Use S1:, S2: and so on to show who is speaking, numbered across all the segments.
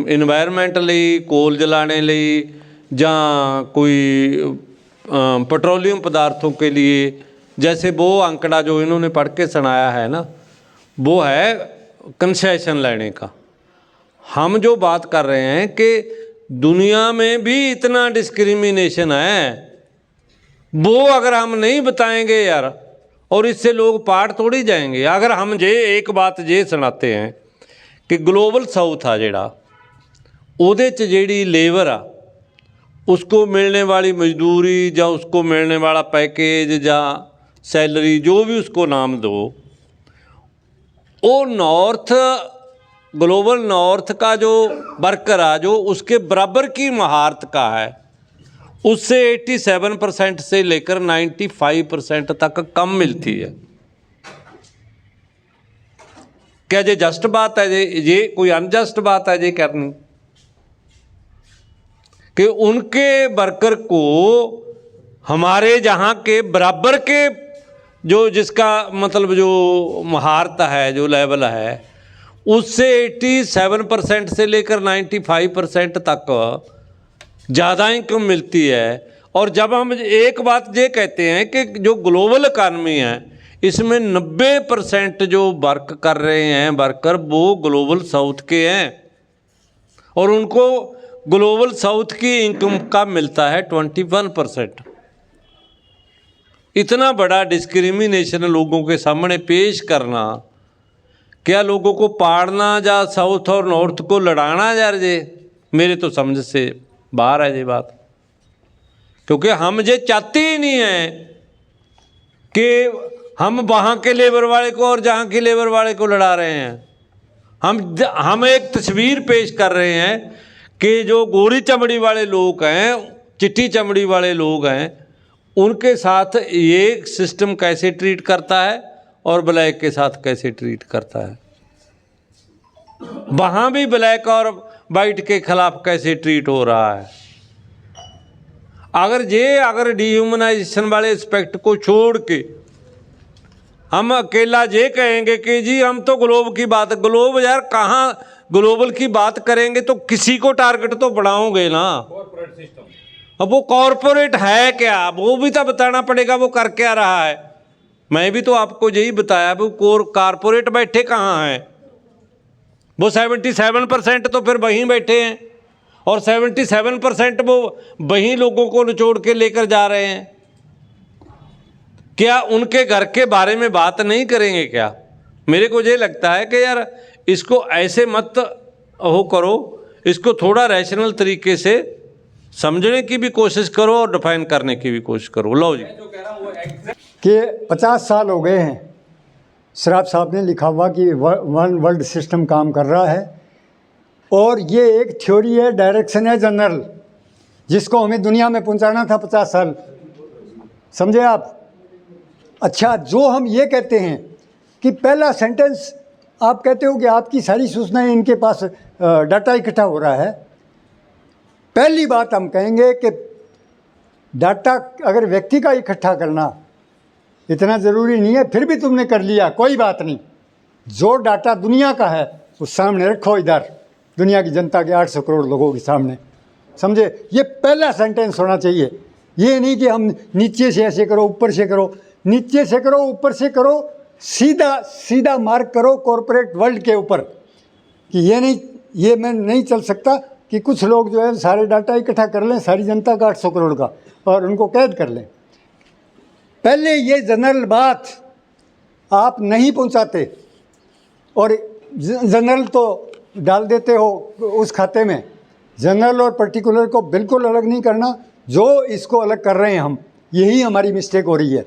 S1: Environment ਲਈ कोल जलाने ਲਈ ਜਾਂ कोई पेट्रोलियम पदार्थों के लिए, जैसे वो आंकड़ा जो इन्होंने पढ़ के सुनाया है ना, वो है कंसेशन लेने का। हम जो बात कर रहे हैं कि दुनिया में भी इतना डिस्क्रिमिनेशन है, वो अगर हम नहीं बताएंगे यार, और इससे लोग पाठ थोड़ी जाएंगे। अगर हम जे एक बात जे सुनाते हैं कि ग्लोबल साउथ आ जिहड़ा, उहदे च जिहड़ी लेबर आ, उसको मिलने वाली मजदूरी या उसको मिलने वाला पैकेज या सैलरी, जो भी उसको नाम दो, वो नॉर्थ, ग्लोबल नॉर्थ का जो वर्कर आ, जो उसके बराबर की महारत का है, उससे 87% से लेकर 95% तक कम मिलती है। क्या ये जस्ट बात है? ये कोई अनजस्ट बात है ये करनी कि उनके वर्कर को हमारे जहाँ के बराबर के जो, जिसका मतलब जो महारत है, जो लेवल है, उससे 87% से लेकर 95% तक ज़्यादा इनकम मिलती है। और जब हम एक बात ये कहते हैं कि जो ग्लोबल इकानमी है, इसमें 90% जो वर्क कर रहे हैं वर्कर, वो ग्लोबल साउथ के हैं, और उनको ग्लोबल साउथ की इनकम का मिलता है 21%। इतना बड़ा डिस्क्रिमिनेशन लोगों के सामने पेश करना, क्या लोगों को पाड़ना या साउथ और नॉर्थ को लड़ाना यार, ये मेरे तो समझ से बाहर है ये बात। क्योंकि हम ये चाहते ही नहीं हैं कि हम वहाँ के लेबर वाले को और जहाँ के लेबर वाले को लड़ा रहे हैं। हम एक तस्वीर पेश कर रहे हैं कि जो गोरी चमड़ी वाले लोग हैं, चिट्टी चमड़ी वाले लोग हैं, उनके साथ ये सिस्टम कैसे ट्रीट करता है और ब्लैक के साथ कैसे ट्रीट करता है। वहाँ भी ब्लैक और वाइट के खिलाफ कैसे ट्रीट हो रहा है। अगर डिह्यूमनाइजेशन वाले एस्पेक्ट को छोड़ के हम अकेला ये कहेंगे कि जी हम तो ग्लोब की बात, ग्लोब यार कहाँ ग्लोबल की बात करेंगे तो किसी को टारगेट तो बढ़ाओगे ना। अब वो कॉरपोरेट है क्या, वो भी तो बताना पड़ेगा वो कर क्या रहा है। मैं भी तो आपको यही बताया, वो कॉरपोरेट बैठे कहाँ हैं। वो 77% तो फिर वहीं बैठे हैं, और 77% वो वहीं लोगों को निचोड़ के लेकर जा रहे हैं। क्या उनके घर के बारे में बात नहीं करेंगे क्या? मेरे को ये लगता है कि यार इसको ऐसे मत हो करो, इसको थोड़ा रैशनल तरीके से समझने की भी कोशिश करो और डिफाइन करने की भी कोशिश करो। लो जी,
S2: कि 50 साल हो गए हैं शराफ साहब ने लिखा हुआ कि वन वर्ल्ड सिस्टम काम कर रहा है, और ये एक थ्योरी है, डायरेक्शन है जनरल, जिसको हमें दुनिया में पहुंचाना था 50 साल। समझे आप? अच्छा, जो हम ये कहते हैं कि पहला सेंटेंस आप कहते हो कि आपकी सारी सूचनाएं इनके पास डाटा इकट्ठा हो रहा है। पहली बात हम कहेंगे कि डाटा अगर व्यक्ति का इकट्ठा करना इतना ज़रूरी नहीं है, फिर भी तुमने कर लिया कोई बात नहीं। जो डाटा दुनिया का है उस सामने रखो, इधर दुनिया की जनता के 800 करोड़ लोगों के सामने। समझे? ये पहला सेंटेंस होना चाहिए। ये नहीं कि हम नीचे से ऐसे करो, ऊपर से करो, नीचे से करो, ऊपर से करो, सीधा सीधा मार्क करो कॉरपोरेट वर्ल्ड के ऊपर कि ये मैं नहीं चल सकता कि कुछ लोग जो है सारे डाटा इकट्ठा कर लें, सारी जनता का 800 करोड़ का, और उनको कैद कर लें। पहले ये जनरल बात आप नहीं पहुंचाते, और जनरल तो डाल देते हो उस खाते में। जनरल और पर्टिकुलर को बिल्कुल अलग नहीं करना, जो इसको अलग कर रहे हैं हम, यही हमारी मिस्टेक हो रही है।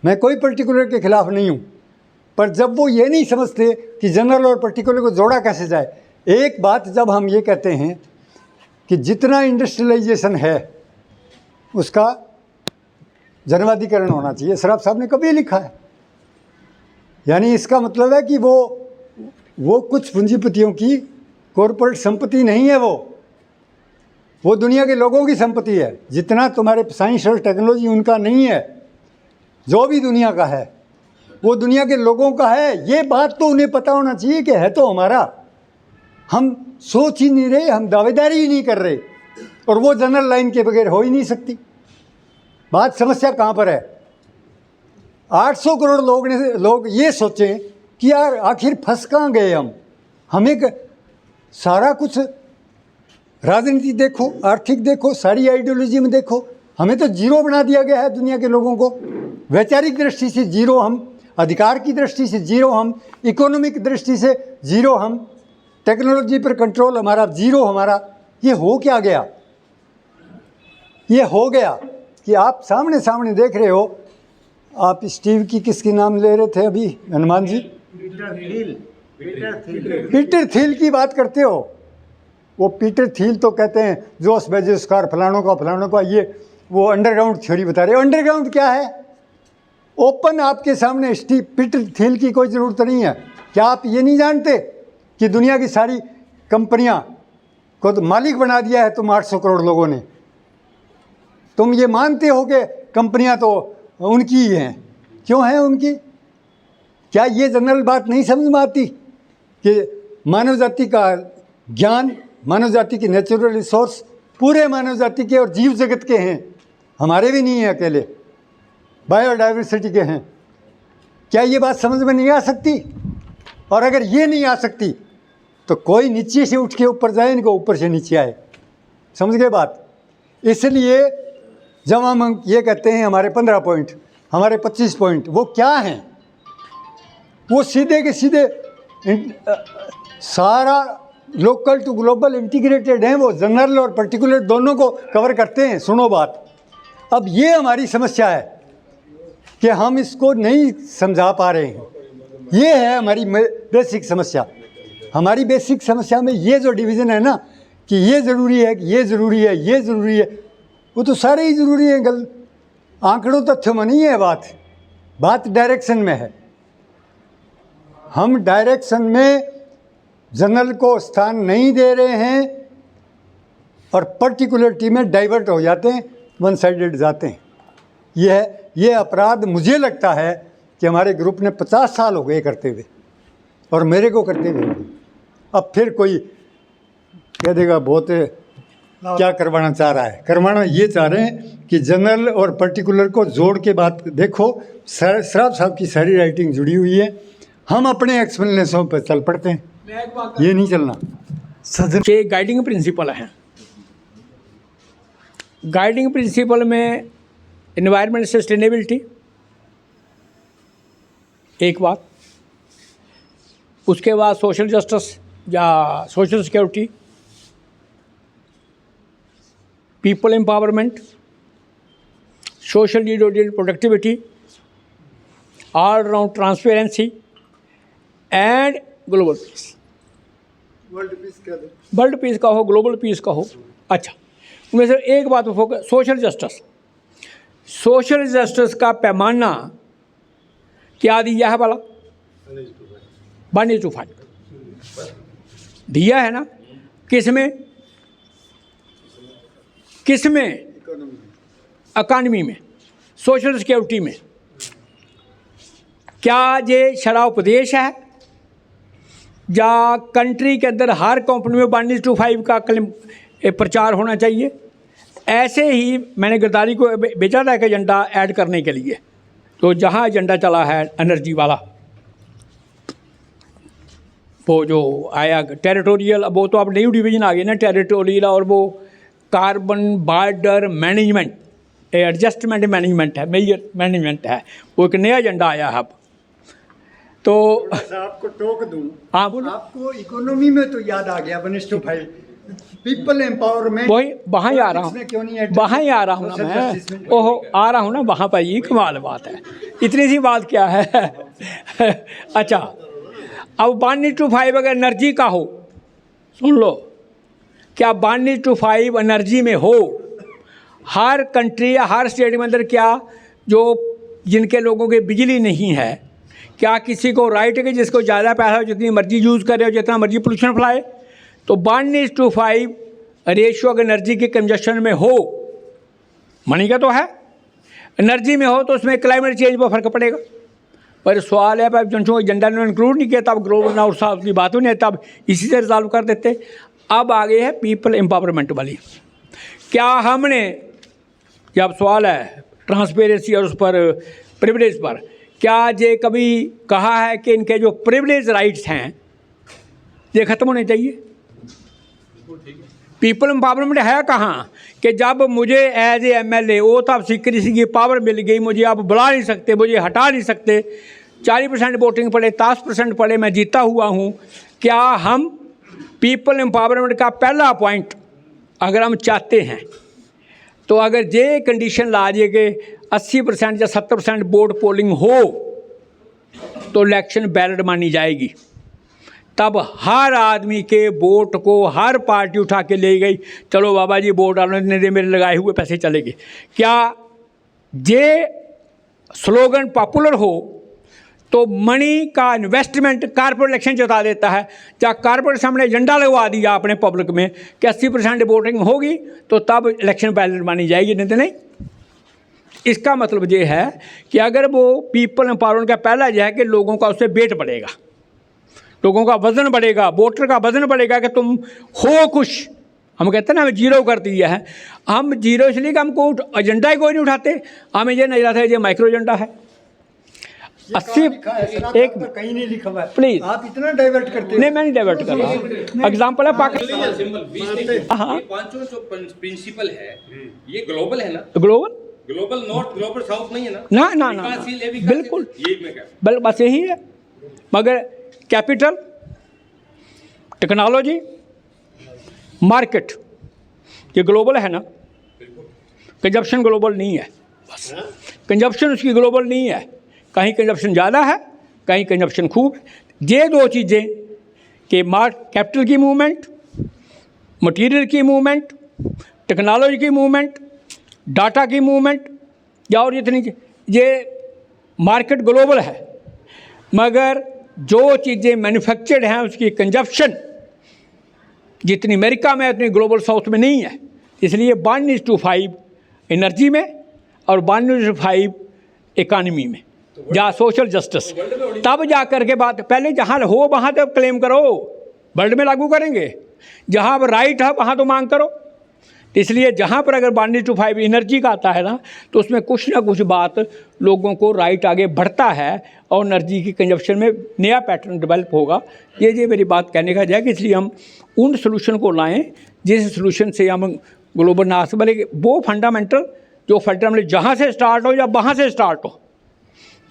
S2: मैं कोई पर्टिकुलर के खिलाफ नहीं हूँ, पर जब वो ये नहीं समझते कि जनरल और पर्टिकुलर को जोड़ा कैसे जाए। एक बात जब हम ये कहते हैं कि जितना इंडस्ट्रियलाइजेशन है उसका जनवादीकरण होना चाहिए, शराफ साहब ने कभी लिखा है। यानी इसका मतलब है कि वो कुछ पूंजीपतियों की कॉरपोरेट संपत्ति नहीं है, वो दुनिया के लोगों की संपत्ति है। जितना तुम्हारे साइंस और टेक्नोलॉजी उनका नहीं है, जो भी दुनिया का है वो दुनिया के लोगों का है। ये बात तो उन्हें पता होना चाहिए कि है तो हमारा। हम सोच ही नहीं रहे, हम दावेदारी ही नहीं कर रहे, और वो जनरल लाइन के बगैर हो ही नहीं सकती। बात समस्या कहाँ पर है? 800 करोड़ लोग ये सोचें कि यार आखिर फंस कहाँ गए हम। हमें सारा कुछ राजनीति देखो, आर्थिक देखो, सारी आइडियोलॉजी में देखो, हमें तो जीरो बना दिया गया है दुनिया के लोगों को। वैचारिक दृष्टि से जीरो हम, अधिकार की दृष्टि से जीरो हम, इकोनॉमिक दृष्टि से जीरो हम, टेक्नोलॉजी पर कंट्रोल हमारा जीरो हमारा। ये हो क्या गया? ये हो गया कि आप सामने सामने देख रहे हो। आप स्टीव की किसकी नाम ले रहे थे अभी, हनुमान जी? पीटर थिल की बात करते हो। वो पीटर थिल तो कहते हैं जोस बेजोस्कार फलानों का ये वो अंडरग्राउंड थ्योरी बता रहे हो। अंडरग्राउंड क्या है? ओपन आपके सामने स्टीव पीटर थिल की कोई ज़रूरत नहीं है। क्या आप ये नहीं जानते कि दुनिया की सारी कंपनियां को तो मालिक बना दिया है तुम 800 करोड़ लोगों ने? तुम ये मानते हो कि कंपनियां तो उनकी ही हैं। क्यों हैं उनकी? क्या ये जनरल बात नहीं समझ में आती कि मानव जाति का ज्ञान, मानव जाति की नेचुरल रिसोर्स पूरे मानव जाति के और जीव जगत के हैं, हमारे भी नहीं हैं अकेले, बायोडाइवर्सिटी के हैं। क्या ये बात समझ में नहीं आ सकती? और अगर ये नहीं आ सकती तो कोई नीचे से उठ के ऊपर जाए, इनको ऊपर से नीचे आए। समझ गए बात? इसलिए जब हम ये कहते हैं हमारे 15 पॉइंट, हमारे 25 पॉइंट, वो क्या हैं? वो सीधे के सीधे सारा लोकल टू ग्लोबल इंटीग्रेटेड हैं। वो जनरल और पर्टिकुलर दोनों को कवर करते हैं। सुनो बात, अब ये हमारी समस्या है कि हम इसको नहीं समझा पा रहे हैं। ये है हमारी बेसिक समस्या। हमारी बेसिक समस्या में ये जो डिवीज़न है ना कि ये ज़रूरी है, कि ये ज़रूरी है, ये ज़रूरी है, वो तो सारे ही ज़रूरी हैं। आंकड़ों तथ्यों में नहीं है बात डायरेक्शन में है। हम डायरेक्शन में जनरल को स्थान नहीं दे रहे हैं और पर्टिकुलरिटी में डाइवर्ट हो जाते हैं, वन साइडेड जाते हैं। ये अपराध मुझे लगता है कि हमारे ग्रुप ने 50 साल हो गए करते हुए, और मेरे को करते हुए। अब फिर कोई कह देगा बहुत क्या करवाना चाह रहा है। करवाना ये चाह रहे हैं कि जनरल और पर्टिकुलर को जोड़ के बात देखो। श्राफ साहब की सारी राइटिंग जुड़ी हुई है, हम अपने एक्सप्लेनेशन पर चल पड़ते हैं, ये नहीं चलना।
S3: ये गाइडिंग प्रिंसिपल है। गाइडिंग प्रिंसिपल में एनवायरनमेंट सस्टेनेबिलिटी एक बात, उसके बाद सोशल जस्टिस या social security, people empowerment, social need productivity, all around transparency and global piece. World peace का हो, ग्लोबल पीस का हो। अच्छा, उनमें से एक बात पर focus, social justice. Social justice का पैमाना क्या दिया है भला? 1:5 दिया है ना। किसमें? इकॉनमी में, सोशल सिक्योरिटी में। क्या ये शरा उपदेश है या कंट्री के अंदर हर कंपनी में 1:5 का प्रचार होना चाहिए? ऐसे ही मैंने गद्दारी को भेजा था एक एजेंडा ऐड करने के लिए। तो जहाँ एजेंडा चला है एनर्जी वाला, वो जो आया टेरिटोरियल, अब वो तो अब न्यू डिवीजन आ गई ना, टेरिटोरियल, और वो carbon border management, adjustment management है, मेजर मैनेजमेंट है, वो एक नया एजेंडा आया है अब। तो
S2: आपको टोक दूं,
S3: हाँ बोलो।
S2: आपको इकोनॉमी में तो याद आ गया 1:5, पीपल एम्पावरमेंट,
S3: वही वहाँ ही आ रहा हूँ, वहाँ ही आ रहा हूँ ना मैं। ओहो, आ रहा हूँ ना वहाँ पर। ये कमाल बात है, इतनी सी बात क्या है। अच्छा, अब 1:5 अगर एनर्जी का हो, सुन लो, क्या 1:5 एनर्जी में हो हर कंट्री या हर स्टेट में अंदर, क्या जो जिनके लोगों के बिजली नहीं है, क्या किसी को राइट है कि जिसको ज़्यादा पैसा हो जितनी मर्जी यूज़ करे और जितना मर्जी पोल्यूशन फैलाए? तो 1:5 रेशियो अगर एनर्जी के कंजप्शन में हो, मनी का तो है, एनर्जी में हो, तो उसमें क्लाइमेट चेंज पर फर्क पड़ेगा। पर सवाल है भाई जो एजेंडा ने इंक्लूड नहीं किया तब ग्लोबल नॉर्थ साउथ की बात नहीं है, तब इसी से रिजॉल्व कर देते। अब आगे है पीपल एम्पावरमेंट वाली। क्या हमने, जब सवाल है ट्रांसपेरेंसी और उस पर प्रिविलेज पर, क्या ये कभी कहा है कि इनके जो प्रिविलेज राइट्स हैं ये ख़त्म होने चाहिए? पीपल एम्पावरमेंट है कहाँ कि जब मुझे एज ए MLA वो तब सीक्रेसी की पावर मिल गई, मुझे आप बुला नहीं सकते, मुझे हटा नहीं सकते, 40% वोटिंग पड़े, 10% पड़े, मैं जीता हुआ हूँ। क्या हम पीपल एम्पावरमेंट का पहला पॉइंट अगर हम चाहते हैं तो अगर ये कंडीशन ला दिए कि 80% या 70% वोट पोलिंग हो तो इलेक्शन वैलिड मानी जाएगी, तब हर आदमी के वोट को हर पार्टी उठा के ले गई, चलो बाबा जी वोट डालने दे, मेरे लगाए हुए पैसे चले गए। क्या ये स्लोगन पॉपुलर हो तो मनी का इन्वेस्टमेंट कारपोरेट इलेक्शन जता देता है, या कारपोरेट सामने एजेंडा लगवा दिया आपने पब्लिक में कि 80% वोटिंग होगी तो तब इलेक्शन वैलिड मानी जाएगी, नहीं तो नहीं। इसका मतलब ये है कि अगर वो पीपल एम्पावरमेंट का पहला यह है कि लोगों का उससे वेट बढ़ेगा, लोगों का वज़न बढ़ेगा, वोटर का वज़न बढ़ेगा कि तुम हो कुछ। हम कहते हैं ना हमें जीरो कर दिया है, हम जीरो इसलिए कि हमको एजेंडा ही कोई नहीं उठाते, हमें ये नजर आता है ये माइक्रो एजेंडा है। 80 एक
S2: कहीं नहीं लिखा हुआ है,
S3: प्लीज
S2: आप इतना डाइवर्ट करते हो।
S3: नहीं, मैं नहीं डाइवर्ट कर रहा। एग्जाम्पल है पाकिस्तान, हाँ
S4: पांचों जो प्रिंसिपल है ये ग्लोबल है ना,
S3: ग्लोबल
S4: नॉर्थ ग्लोबल साउथ नहीं है ना,
S3: ना ना ना, बिल्कुल
S4: यही मैं कह
S3: बल बस यही है। मगर कैपिटल, टेक्नोलॉजी, मार्केट ये ग्लोबल है ना, कंजप्शन ग्लोबल नहीं है, बस कंजप्शन उसकी ग्लोबल नहीं है, कहीं कंजप्शन ज़्यादा है, कहीं कंजप्शन खूब है। ये दो चीज़ें कि कैपिटल की मूवमेंट, मटेरियल की मूवमेंट, टेक्नोलॉजी की मूवमेंट, डाटा की मूवमेंट, या और जितनी ये मार्केट ग्लोबल है, मगर जो चीज़ें मैन्युफैक्चर्ड हैं उसकी कंजप्शन जितनी अमेरिका में उतनी ग्लोबल साउथ में नहीं है। इसलिए 1:5 एनर्जी में और 1:5 इकानमी में, या सोशल जस्टिस, तब जा कर के बात, पहले जहाँ हो वहाँ तो क्लेम करो, वर्ल्ड में लागू करेंगे, जहाँ पर राइट है वहाँ तो मांग करो। इसलिए जहाँ पर अगर 1:5 एनर्जी का आता है ना तो उसमें कुछ ना कुछ बात लोगों को राइट आगे बढ़ता है और एनर्जी की कंजप्शन में नया पैटर्न डेवलप होगा। ये मेरी बात कहने का जाएगा। इसलिए हम उन सोल्यूशन को लाएं जिस सोल्यूशन से हम ग्लोबल नॉर्थ वाले वो फंडामेंटल जो फंडामेंटल जहाँ से स्टार्ट हो या वहाँ से स्टार्ट हो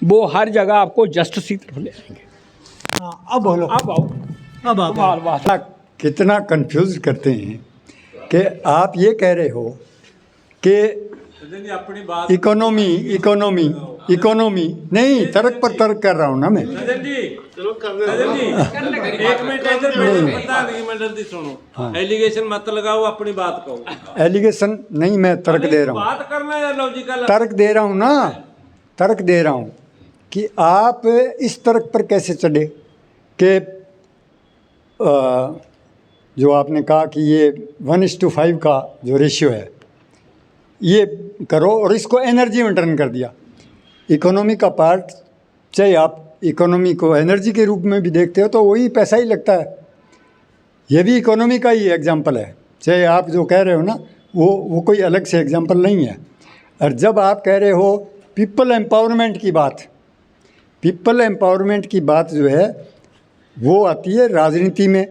S3: वो हर जगह आपको जस्टिस की तरफ ले जाएंगे।
S2: हाँ, अब बोलो,
S3: अब आओ,
S2: अब आप कितना कंफ्यूज करते हैं कि आप ये कह रहे हो कि
S1: अपनी बात
S2: इकोनॉमी नहीं, तर्क पर तर्क कर रहा हूँ ना मैं।
S1: सजन जी एक मिनट इधर बता देंगे, जल्दी सुनो। एलिगेशन मत लगाओ, अपनी बात कहो।
S2: एलिगेशन नहीं, मैं तर्क दे रहा हूँ,
S1: बात करना है लॉजिकल,
S2: तर्क दे रहा हूँ ना, तर्क दे रहा हूँ कि आप इस तर्क पर कैसे चढ़े कि जो आपने कहा कि ये 1:5 का जो रेशियो है ये करो और इसको एनर्जी में टर्न कर दिया। इकोनॉमी का पार्ट, चाहे आप इकोनॉमी को एनर्जी के रूप में भी देखते हो तो वही पैसा ही लगता है, ये भी इकोनॉमी का ही एग्जाम्पल है। चाहे आप जो कह रहे हो ना वो कोई अलग से एग्जाम्पल नहीं है। और जब आप कह रहे हो पीपल एम्पावरमेंट की बात, पीपल एम्पावरमेंट की बात जो है वो आती है राजनीति में,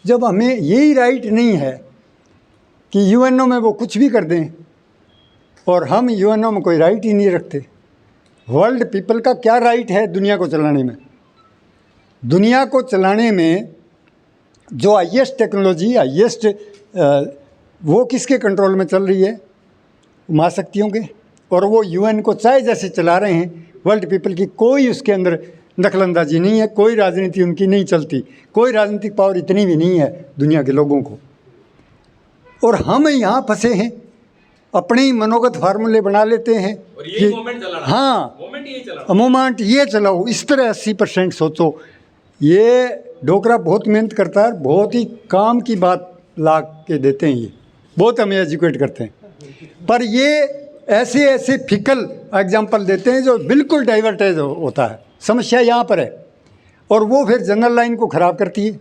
S2: जब हमें यही राइट नहीं है कि यूएनओ में वो कुछ भी कर दें, और हम यूएनओ में कोई राइट ही नहीं रखते। वर्ल्ड पीपल का क्या राइट है दुनिया को चलाने में? दुनिया को चलाने में जो हाईएस्ट टेक्नोलॉजी, हाईएस्ट वो किसके कंट्रोल में चल रही है? महाशक्तियों के। और वो यूएन को चाहे जैसे चला रहे हैं, वर्ल्ड पीपल की कोई उसके अंदर दखलंदाजी नहीं है, कोई राजनीति उनकी नहीं चलती, कोई राजनीतिक पावर इतनी भी नहीं है दुनिया के लोगों को। और हम यहाँ फंसे हैं, अपने ही मनोगत फार्मूले बना लेते हैं
S4: और ये मोमेंट चला रहा,
S2: हाँ
S4: मोमेंट ये चला,
S2: मोमेंट ये चलाओ, इस तरह 80% सोचो। ये डोकरा बहुत मेहनत करता है, बहुत ही काम की बात ला के देते हैं, ये बहुत हमें एजुकेट करते हैं, पर ये ऐसे ऐसे फिकल एग्जाम्पल देते हैं जो बिल्कुल डाइवर्टेज होता है। समस्या यहाँ पर है, और वो फिर जनरल लाइन को ख़राब करती है।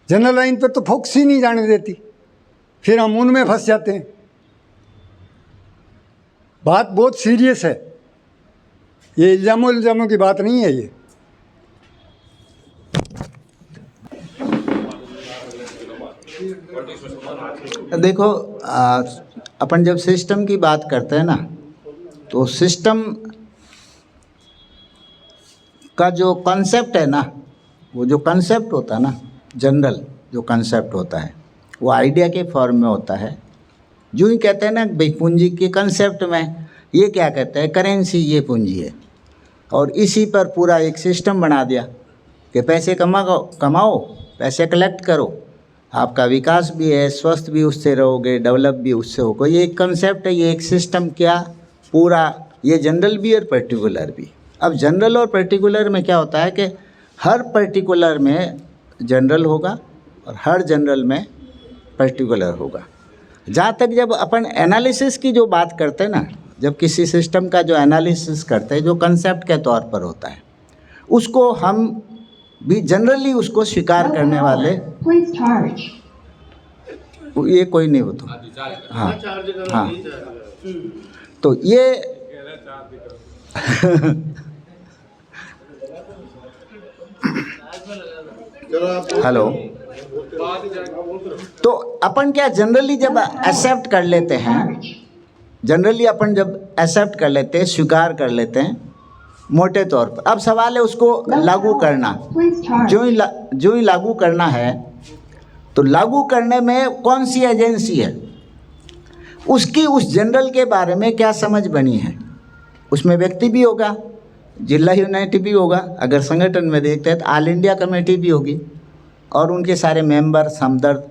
S2: जनरल लाइन पर तो फोकस ही नहीं जाने देती, फिर हम उनमें फंस जाते हैं। बात बहुत सीरियस है, ये इल्ज़ामों की बात नहीं है ये।
S5: देखो, अपन जब सिस्टम की बात करते हैं ना, तो सिस्टम का जो कॉन्सेप्ट है ना, वो जो कॉन्सेप्ट होता है ना, जनरल जो कॉन्सेप्ट होता है, वो आइडिया के फॉर्म में होता है। जो ही कहते हैं ना भाई पूंजी के कॉन्सेप्ट में, ये क्या कहते हैं, करेंसी ये पूंजी है, और इसी पर पूरा एक सिस्टम बना दिया कि पैसे कमाओ, पैसे कलेक्ट करो, आपका विकास भी है, स्वस्थ भी उससे रहोगे, डेवलप भी उससे होगा। ये एक कंसेप्ट है, ये एक सिस्टम, क्या पूरा, ये जनरल भी और पर्टिकुलर भी। अब जनरल और पर्टिकुलर में क्या होता है कि हर पर्टिकुलर में जनरल होगा और हर जनरल में पर्टिकुलर होगा। जहाँ तक जब अपन एनालिसिस की जो बात करते हैं ना, जब किसी सिस्टम का जो एनालिसिस करते हैं, जो कंसेप्ट के तौर पर होता है, उसको हम भी जनरली उसको स्वीकार करने वाले, ये कोई नहीं हो तो, हाँ हाँ, तो ये हेलो, तो अपन क्या जनरली जब एक्सेप्ट कर लेते हैं, जनरली अपन जब एक्सेप्ट कर लेते हैं, स्वीकार कर लेते हैं मोटे तौर पर। अब सवाल है उसको लागू करना। जो ही लागू करना है, तो लागू करने में कौन सी एजेंसी है, उसकी उस जनरल के बारे में क्या समझ बनी है। उसमें व्यक्ति भी होगा, जिला यूनिटी भी होगा, अगर संगठन में देखते हैं तो ऑल इंडिया कमेटी भी होगी, और उनके सारे मेंबर, हमदर्द,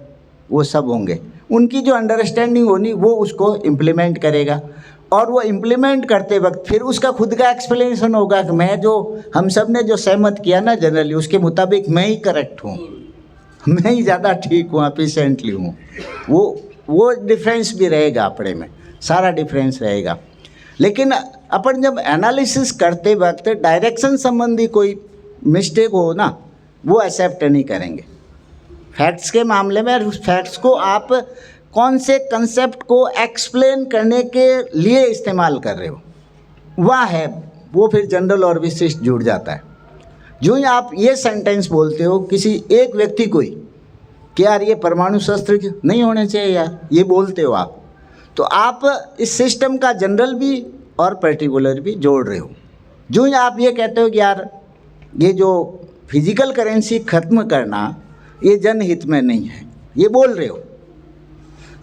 S5: वो सब होंगे। उनकी जो अंडरस्टैंडिंग होनी, वो उसको इम्प्लीमेंट करेगा, और वो इम्प्लीमेंट करते वक्त फिर उसका खुद का एक्सप्लेनेशन होगा कि मैं जो, हम सब ने जो सहमत किया ना जनरली, उसके मुताबिक मैं ही करेक्ट हूँ, मैं ही ज़्यादा ठीक हूँ, एफिशिएंटली हूँ। वो डिफरेंस भी रहेगा अपने में, सारा डिफरेंस रहेगा। लेकिन अपन जब एनालिसिस करते वक्त डायरेक्शन संबंधी कोई मिस्टेक हो ना, वो एक्सेप्ट नहीं करेंगे। फैक्ट्स के मामले में उस फैक्ट्स को आप कौन से कंसेप्ट को एक्सप्लेन करने के लिए इस्तेमाल कर रहे हो, वह है, वो फिर जनरल और विशिष्ट जुड़ जाता है। जो ही आप ये सेंटेंस बोलते हो किसी एक व्यक्ति को ही कि यार ये परमाणु शस्त्र नहीं होने चाहिए यार, ये बोलते हो आप, तो आप इस सिस्टम का जनरल भी और पर्टिकुलर भी जोड़ रहे हो। जो ही आप ये कहते हो कि यार ये जो फिजिकल करेंसी ख़त्म करना ये जनहित में नहीं है, ये बोल रहे हो,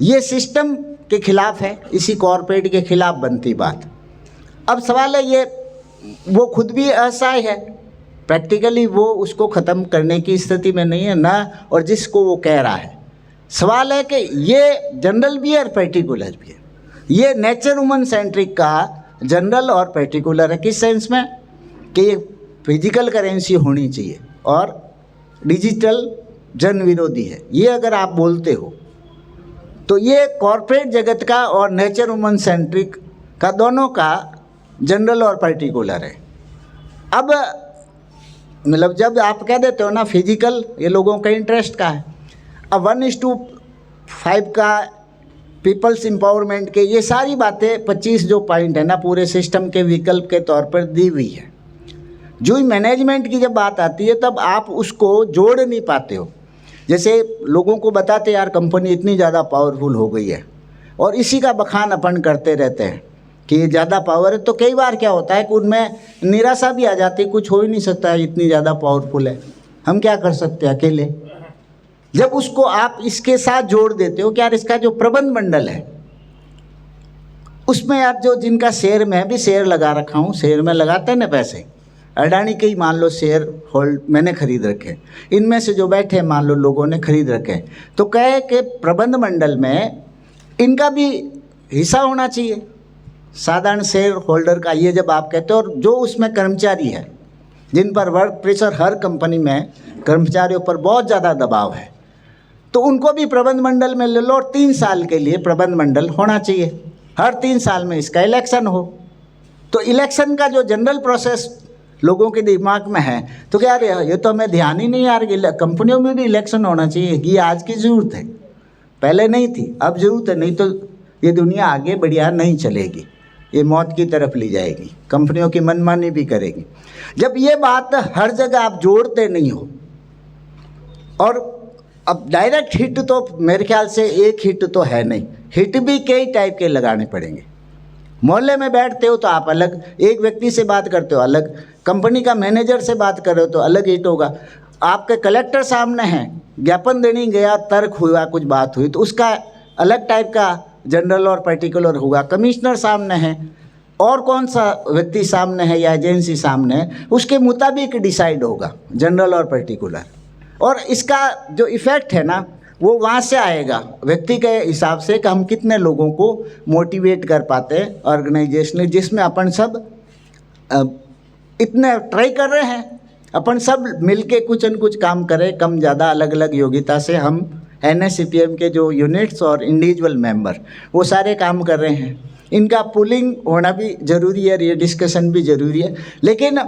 S5: ये सिस्टम के खिलाफ है, इसी कॉरपोरेट के खिलाफ बनती बात। अब सवाल है, ये वो खुद भी असहाय है, प्रैक्टिकली वो उसको ख़त्म करने की स्थिति में नहीं है ना, और जिसको वो कह रहा है। सवाल है कि ये जनरल भी है और पर्टिकुलर भी है। ये नेचर वुमन सेंट्रिक का जनरल और पर्टिकुलर है, किस सेंस में कि ये फिजिकल करेंसी होनी चाहिए और डिजिटल जन विरोधी है। ये अगर आप बोलते हो तो ये कॉरपोरेट जगत का और नेचर वुमन सेंट्रिक का दोनों का जनरल और पर्टिकुलर है। अब मतलब जब आप कह देते हो ना फिजिकल, ये लोगों का इंटरेस्ट का है। अब 1:5 का पीपल्स एम्पावरमेंट के, ये सारी बातें 25 जो पॉइंट है ना पूरे सिस्टम के विकल्प के तौर पर दी हुई है। जो ही मैनेजमेंट की जब बात आती है तब आप उसको जोड़ नहीं पाते हो। जैसे लोगों को बताते यार कंपनी इतनी ज़्यादा पावरफुल हो गई है, और इसी का बखान अपन करते रहते हैं कि ये ज़्यादा पावर है, तो कई बार क्या होता है कि उनमें निराशा भी आ जाती है, कुछ हो ही नहीं सकता है, इतनी ज़्यादा पावरफुल है, हम क्या कर सकते हैं अकेले। जब उसको आप इसके साथ जोड़ देते हो कि यार इसका जो प्रबंध मंडल है उसमें यार जो जिनका शेयर में भी शेयर लगा रखा हूँ, शेयर में लगाते हैं ना पैसे, अडानी के ही मान लो शेयर होल्ड मैंने खरीद रखे, इनमें से जो बैठे मान लो लोगों ने खरीद रखे, तो कहे कि प्रबंध मंडल में इनका भी हिस्सा होना चाहिए साधारण शेयर होल्डर का। ये जब आप कहते हो, और जो उसमें कर्मचारी है जिन पर वर्क प्रेशर, हर कंपनी में कर्मचारियों पर बहुत ज़्यादा दबाव है, तो उनको भी प्रबंध मंडल में ले लो और 3 साल के लिए प्रबंध मंडल होना चाहिए। हर 3 साल में इसका इलेक्शन हो। तो इलेक्शन का जो जनरल प्रोसेस लोगों के दिमाग में है, तो क्या ये तो हमें ध्यान ही नहीं आ रही, कंपनियों में भी इलेक्शन होना चाहिए, ये आज की ज़रूरत है, पहले नहीं थी, अब ज़रूरत है, नहीं तो ये दुनिया आगे बढ़िया नहीं चलेगी, ये मौत की तरफ ले जाएगी, कंपनियों की मनमानी भी करेगी। जब ये बात हर जगह आप जोड़ते नहीं हो, और अब डायरेक्ट हिट तो मेरे ख्याल से एक हिट तो है नहीं, हिट भी कई टाइप के लगाने पड़ेंगे। मोहल्ले में बैठते हो तो आप अलग, एक व्यक्ति से बात करते हो अलग, कंपनी का मैनेजर से बात कर रहे हो तो अलग हिट होगा, आपके कलेक्टर सामने हैं, ज्ञापन देने गया, तर्क हुआ, कुछ बात हुई तो उसका अलग टाइप का जनरल और पर्टिकुलर होगा। कमिश्नर सामने है और कौन सा व्यक्ति सामने है या एजेंसी सामने है, उसके मुताबिक डिसाइड होगा जनरल और पर्टिकुलर। और इसका जो इफ़ेक्ट है ना वो वहाँ से आएगा व्यक्ति के हिसाब से कि हम कितने लोगों को मोटिवेट कर पाते हैं ऑर्गेनाइजेशनली, जिसमें अपन सब इतने ट्राई कर रहे हैं, अपन सब मिलके कुछ न कुछ काम करें, कम ज़्यादा अलग अलग योग्यता से हम NSCPM के जो यूनिट्स और इंडिविजुअल मेंबर वो सारे काम कर रहे हैं। इनका पुलिंग होना भी ज़रूरी है, ये डिस्कशन भी ज़रूरी है, लेकिन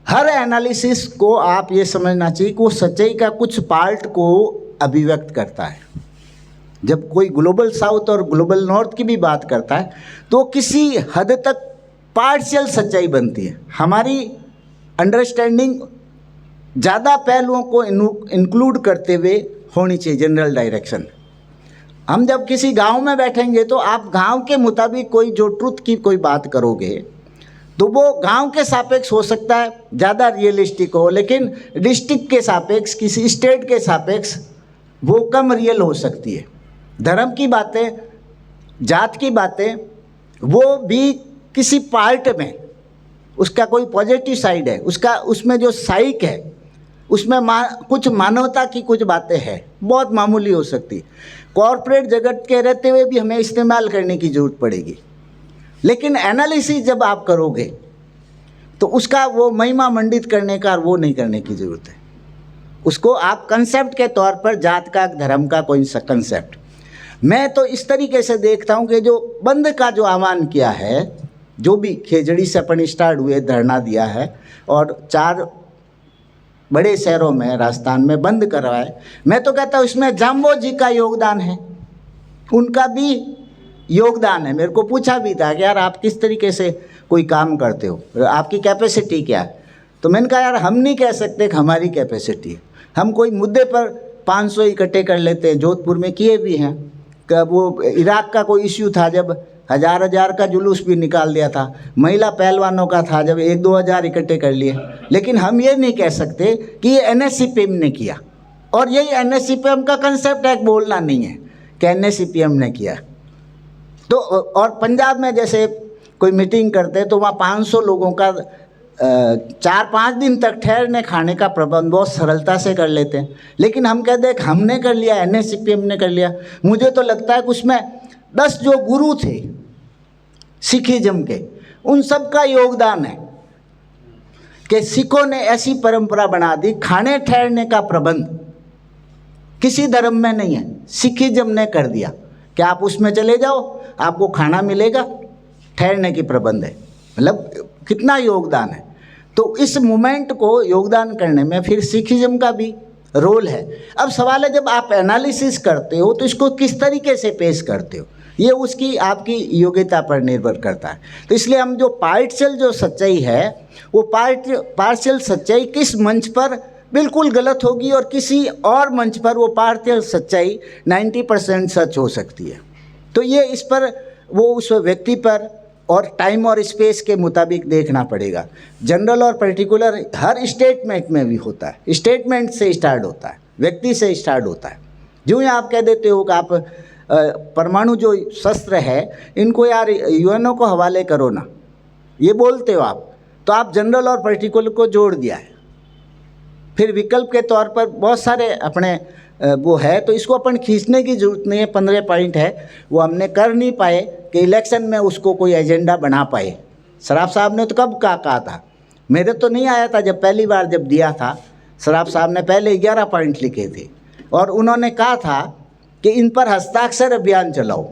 S5: हर एनालिसिस को आप ये समझना चाहिए कि वो सच्चाई का कुछ पार्ट को अभिव्यक्त करता है। जब कोई ग्लोबल साउथ और ग्लोबल नॉर्थ की भी बात करता है तो किसी हद तक पार्शियल सच्चाई बनती है। हमारी अंडरस्टैंडिंग ज़्यादा पहलुओं को इंक्लूड करते हुए होनी चाहिए जनरल डायरेक्शन। हम जब किसी गांव में बैठेंगे तो आप गांव के मुताबिक कोई जो ट्रुथ की कोई बात करोगे तो वो गांव के सापेक्ष हो सकता है ज़्यादा रियलिस्टिक हो, लेकिन डिस्ट्रिक्ट के सापेक्ष, किसी स्टेट के सापेक्ष वो कम रियल हो सकती है। धर्म की बातें, जात की बातें, वो भी किसी पार्ट में उसका कोई पॉजिटिव साइड है, उसका उसमें जो साइक है उसमें कुछ मानवता की कुछ बातें हैं, बहुत मामूली हो सकती। कॉरपोरेट जगत के रहते हुए भी हमें इस्तेमाल करने की ज़रूरत पड़ेगी, लेकिन एनालिसिस जब आप करोगे तो उसका वो महिमा मंडित करने का वो नहीं करने की ज़रूरत है। उसको आप कंसेप्ट के तौर पर, जात का, धर्म का कोई सा कंसेप्ट, मैं तो इस तरीके से देखता हूँ कि जो बंद का जो आह्वान किया है, जो भी खेजड़ी से अपन स्टार्ट हुए, धरना दिया है और 4 बड़े शहरों में, राजस्थान में बंद करवाए, मैं तो कहता हूँ इसमें जाम्बो जी का योगदान है, उनका भी योगदान है। मेरे को पूछा भी था कि यार आप किस तरीके से कोई काम करते हो, आपकी कैपेसिटी क्या है, तो मैंने कहा यार हम नहीं कह सकते कि हमारी कैपेसिटी है, हम कोई मुद्दे पर 500 इकट्ठे कर लेते हैं, जोधपुर में किए भी हैं। वो इराक का कोई इश्यू था जब हज़ार का जुलूस भी निकाल दिया था, महिला पहलवानों का था जब 1-2 हज़ार इकट्ठे कर लिए, लेकिन हम ये नहीं कह सकते कि ये NSCPM ने किया। और यही NSCPM का कंसेप्ट है, बोलना नहीं है कि NSCPM ने किया। तो और पंजाब में जैसे कोई मीटिंग करते हैं तो वहाँ 500 लोगों का 4-5 दिन तक ठहरने खाने का प्रबंध बहुत सरलता से कर लेते हैं, लेकिन हम कहते हैं कि हमने कर लिया, NSCPM ने कर लिया। मुझे तो लगता है कि उसमें 10 जो गुरु थे सिखिज्म के, उन सब का योगदान है कि सिखों ने ऐसी परंपरा बना दी, खाने ठहरने का प्रबंध किसी धर्म में नहीं है, सिखिज्म ने कर दिया कि आप उसमें चले जाओ, आपको खाना मिलेगा, ठहरने की प्रबंध है। मतलब कितना योगदान है। तो इस मूवमेंट को योगदान करने में फिर सिखिज्म का भी रोल है। अब सवाल है, जब आप एनालिसिस करते हो तो इसको किस तरीके से पेश करते हो, ये उसकी आपकी योग्यता पर निर्भर करता है। तो इसलिए हम जो पार्शियल जो सच्चाई है, वो पार्शियल सच्चाई किस मंच पर बिल्कुल गलत होगी और किसी और मंच पर वो पार्शियल सच्चाई 90% सच हो सकती है। तो ये इस पर वो उस व्यक्ति पर और टाइम और स्पेस के मुताबिक देखना पड़ेगा। जनरल और पर्टिकुलर हर स्टेटमेंट में भी होता है, स्टेटमेंट से स्टार्ट होता है, व्यक्ति से स्टार्ट होता है। जो ही आप कह देते हो कि आप परमाणु जो शस्त्र है इनको यार यूएनओ को हवाले करो ना, ये बोलते हो आप, तो आप जनरल और पर्टिकुलर को जोड़ दिया है। फिर विकल्प के तौर पर बहुत सारे अपने वो है, तो इसको अपन खींचने की ज़रूरत नहीं है। 15 पॉइंट है, वो हमने कर नहीं पाए कि इलेक्शन में उसको कोई एजेंडा बना पाए। सराफ साहब ने तो कब कहा था, मेरे तो नहीं आया था जब पहली बार जब दिया था, सराफ साहब ने पहले 11 पॉइंट लिखे थे और उन्होंने कहा था कि इन पर हस्ताक्षर अभियान चलाओ।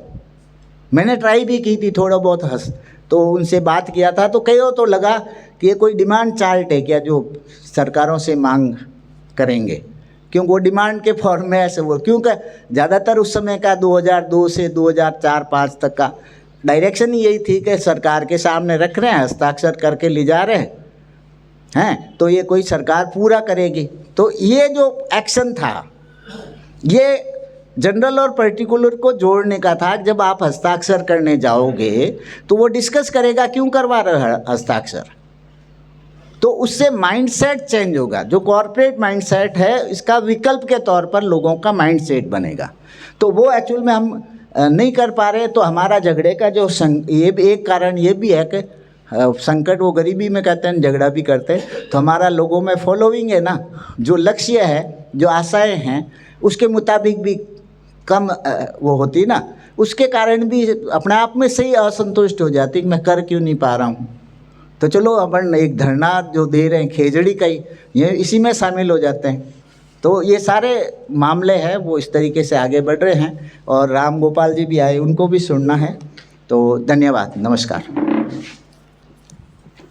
S5: मैंने ट्राई भी की थी थोड़ा बहुत तो उनसे बात किया था, तो कई तो लगा कि ये कोई डिमांड चार्ट है क्या जो सरकारों से मांग करेंगे, क्योंकि वो डिमांड के फॉर्म में ऐसे वो, क्योंकि ज़्यादातर उस समय का 2002 से 2004-05 तक का डायरेक्शन ही यही थी कि सरकार के सामने रख रहे हैं, हस्ताक्षर करके ले जा रहे हैं, तो ये कोई सरकार पूरा करेगी। तो ये जो एक्शन था ये जनरल और पर्टिकुलर को जोड़ने का था। जब आप हस्ताक्षर करने जाओगे तो वो डिस्कस करेगा क्यों करवा रहे हो हस्ताक्षर, तो उससे माइंडसेट चेंज होगा। जो कॉर्पोरेट माइंडसेट है इसका विकल्प के तौर पर लोगों का माइंडसेट बनेगा, तो वो एक्चुअल में हम नहीं कर पा रहे। तो हमारा झगड़े का जो ये एक कारण ये भी है कि संकट वो गरीबी में कहते हैं, झगड़ा भी करते हैं, तो हमारा लोगों में फॉलोइंग है ना, जो लक्ष्य है, जो आशाएं हैं, उसके मुताबिक भी कम वो होती ना, उसके कारण भी अपने आप में सही असंतुष्ट हो जाती कि मैं कर क्यों नहीं पा रहा हूँ। तो चलो अपन एक धरना जो दे रहे हैं खेजड़ी का ही, ये इसी में शामिल हो जाते हैं। तो ये सारे मामले हैं वो इस तरीके से आगे बढ़ रहे हैं, और राम गोपाल जी भी आए, उनको भी सुनना है। तो धन्यवाद, नमस्कार।